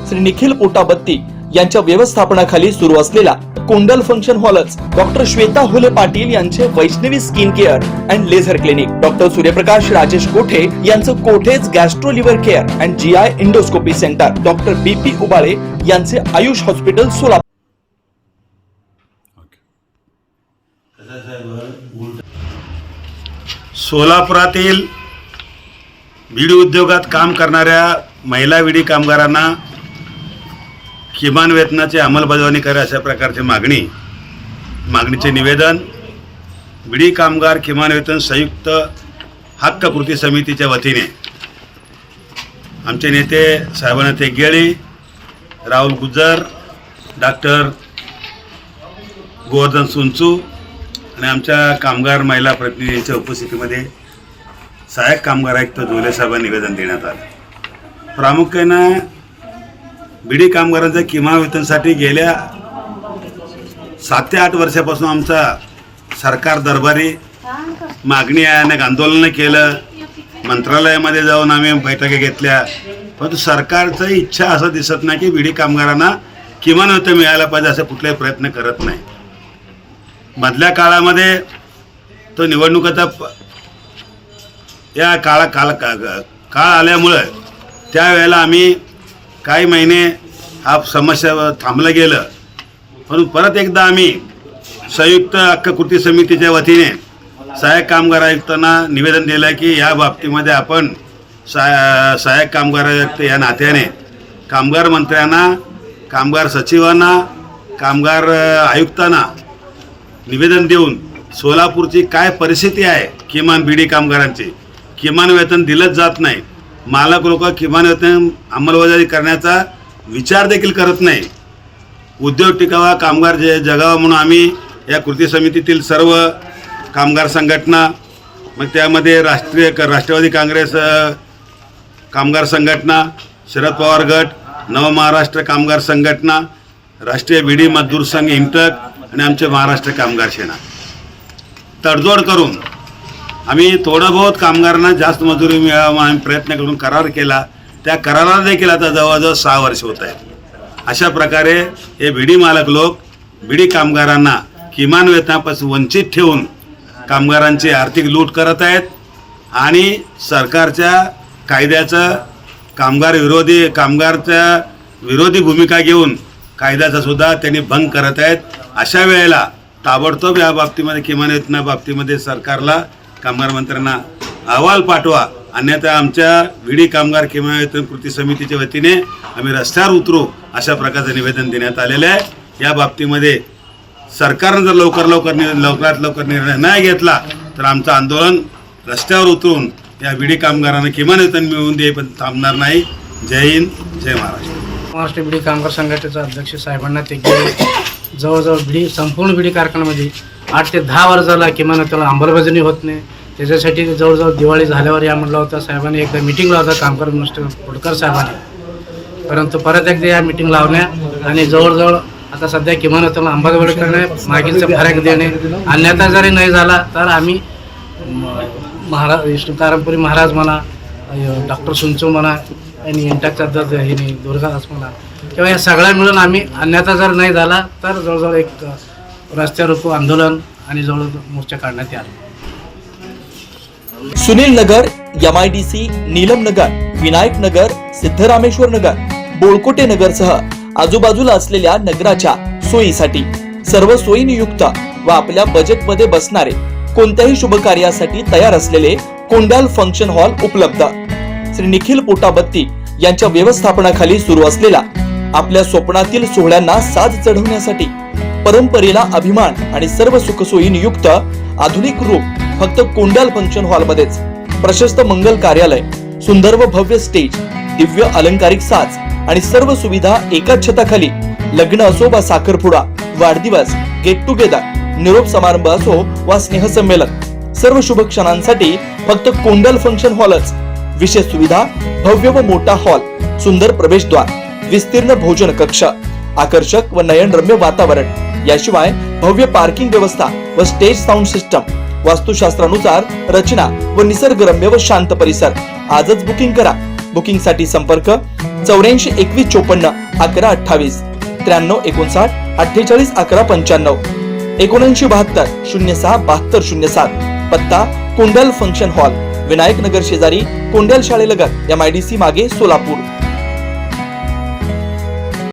श्री निखिल पोटाबत्ती यांच्या व्यवस्थापनाखाली सुरू असलेला कुंडल फंक्शन हॉलच डॉक्टर श्वेता हुले पाटील यांचे Vaishnavi skin care and laser clinic, doctor Suryaprakash Rajesh Kothe यांचं कोठेज gastro liver care and GI endoscopy centre, doctor BP Ubale यांचे आयुष हॉस्पिटल सोलापूर. सोलापुरातील विडी उद्योगात काम करणाऱ्या महिला विडी कामगारांना किमान वेतनाची अंमलबजावणी करा अशा प्रकारची मागणीचे निवेदन विडी कामगार किमान वेतन संयुक्त हक्क कृती समितीच्या वतीने आमचे नेते साहेबांना तेगेळी, राहुल गुज्जर, डॉक्टर गोवर्धन सुंचू आणि आमच्या कामगार महिला प्रतिनिधींच्या उपस्थितीमध्ये सहाय्यक कामगार आयुक्त जोले साहेबांना निवेदन देण्यात आलं. प्रामुख्यानं बिडी कामगारांच्या किमान वेतनासाठी गेल्या 7 ते 8 वर्षापासून आमचा सरकार दरबारी मागणी आहे, अनेक आंदोलनं केलं, मंत्रालयामध्ये जाऊन आम्ही बैठका घेतल्या, परंतु सरकारचं इच्छा असं दिसत नाही की बिडी कामगारांना किमान वेतन मिळायला पाहिजे असे कुठलाही प्रयत्न करत नाही. मधल्या काळामध्ये तो निवडणुकीचा या काळ आल्यामुळं त्यावेळेला आम्ही काही महिने हा समस्या थांबलं गेलं, म्हणून परत एकदा आम्ही संयुक्त हक्क कृती समितीच्या वतीने सहाय्यक कामगार आयुक्तांना निवेदन दिलं की या बाबतीमध्ये आपण सहाय्यक कामगार आयुक्त या नात्याने कामगार मंत्र्यांना, कामगार सचिवांना, कामगार आयुक्तांना निवेदन देऊन सोलापूरची काय परिस्थिती आहे, किमान बिडी कामगारांची किमान वेतन दिलंच जात नाही, मालक लोक किमान वेतन अंमलबजावणी करण्याचा विचार देखील करत नाही, उद्योग टिकावा, कामगार जगावा म्हणून आम्ही या कृती समितीतील सर्व कामगार संघटना, मग त्यामध्ये राष्ट्रवादी काँग्रेस कामगार संघटना, शरद पवार गट, नव महाराष्ट्र कामगार संघटना, राष्ट्रीय बिडी मजदूर संघ इंटक आणि आमचे महाराष्ट्र कामगार सेना तडजोड करून आम्ही थोडं बहुत कामगारांना जास्त मजुरी मिळावा आम्ही प्रयत्न करून करार केला. त्या कराराला देखील आता जवळजवळ 6 वर्ष होत आहेत. अशा प्रकारे हे बिडी मालक लोक बिडी कामगारांना किमान वेतनापासून वंचित ठेवून कामगारांची आर्थिक लूट करत आहेत आणि सरकारच्या कायद्याचं कामगारच्या विरोधी भूमिका घेऊन कायद्याचा सुद्धा त्यांनी भंग करत आहेत. अशा वेळेला ताबडतोब या बाबतीमध्ये किमान वेतना बाबतीमध्ये सरकारला, कामगार मंत्र्यांना अहवाल पाठवा, अन्यथा आमच्या विडी कामगार किमान वेतन कृती समितीच्या वतीने आम्ही रस्त्यावर उतरू अशा प्रकारचं निवेदन देण्यात आलेलं आहे. या बाबतीमध्ये सरकारनं जर लवकरात लवकर निर्णय नाही घेतला तर आमचं आंदोलन रस्त्यावर उतरून या विडी कामगारांना किमान वेतन मिळवून दे पण थांबणार नाही. जय हिंद, जय महाराष्ट्र. महाराष्ट्र बिडी कामगार संघटनेचा अध्यक्ष साहेबांना ते जवळजवळ संपूर्ण बिडी कारखान्यामध्ये 8 ते 10 वर्षाला किमान त्याला अंमलबजावणी होत नाही. त्याच्यासाठी जवळजवळ दिवाळी झाल्यावर या म्हटलं होतं साहेबांनी एकदा मिटिंग लावता कामगार मिनिस्टर खोडकर साहेबांनी, परंतु परत एकदा या मिटिंग लावण्या आणि जवळजवळ आता सध्या किमान त्याला अंमलबजावणी करणे, मागीलचा फरक देणे, अन्यथा जरी नाही झाला तर आम्ही विष्णुतारामपुरी महाराज म्हणा, डॉक्टर सुंचू म्हणा आणि इंटकचा दुर्गादास म्हणा किंवा या सगळ्या मिळून आम्ही, अन्यथा जर नाही झाला तर जवळजवळ एक रस्त्यावर रोको आंदोलन आणि जवळजवळ मोर्चा काढण्यात आला. सुनील नगर, MIDC, नीलम नगर, विनायक नगर, सिद्धरामेश्वर नगर, बोळकोटे नगरसह आजूबाजूला असलेल्या नगराच्या सोयीसाठी सर्व सोयीनियुक्त व आपल्या बजेटमध्ये बसणारे कोणत्याही शुभ कार्यासाठी तयार असलेले कुंडल फंक्शन हॉल उपलब्ध. श्री निखिल पोटाबत्ती यांच्या व्यवस्थापनाखाली सुरू असलेला आपल्या स्वप्नातील सोहळ्यांना साज चढवण्यासाठी, परंपरेला अभिमान आणि सर्व सुखसोयी युक्त आधुनिक रूप फक्त कुंडल फंक्शन हॉल मध्येच. प्रशस्त मंगल कार्यालय, सुंदर व भव्य स्टेज, दिव्य अलंकारिक साज आणि सर्व सुविधा एकाच छताखाली. लग्न असो वा साखरपुडा, वाढदिवस, गेट टुगेदर, निरोप समारंभ असो वा स्नेहसंमेलन, सर्व शुभ क्षणांसाठी फक्त कुंडल फंक्शन हॉलच. विशेष सुविधा, भव्य व मोठा हॉल, सुंदर प्रवेशद्वार, विस्तीर्ण भोजन कक्ष, आकर्षक व नयनरम्य वातावरण, याशिवाय भव्य पार्किंग व्यवस्था व स्टेज साऊंड सिस्टम, वास्तुशास्त्रानुसार रचना व निसर्गरम्य व शांत परिसर. आजच बुकिंग करा. बुकिंग साठी संपर्क 84 21 54 11 28 93 59 48 11 95 79 72 06 72 07 पत्ता कुंडल फंक्शन हॉल, विनायक नगर शेजारी, कोंडल शाळेलगत, MIDC मागे, सोलापूर.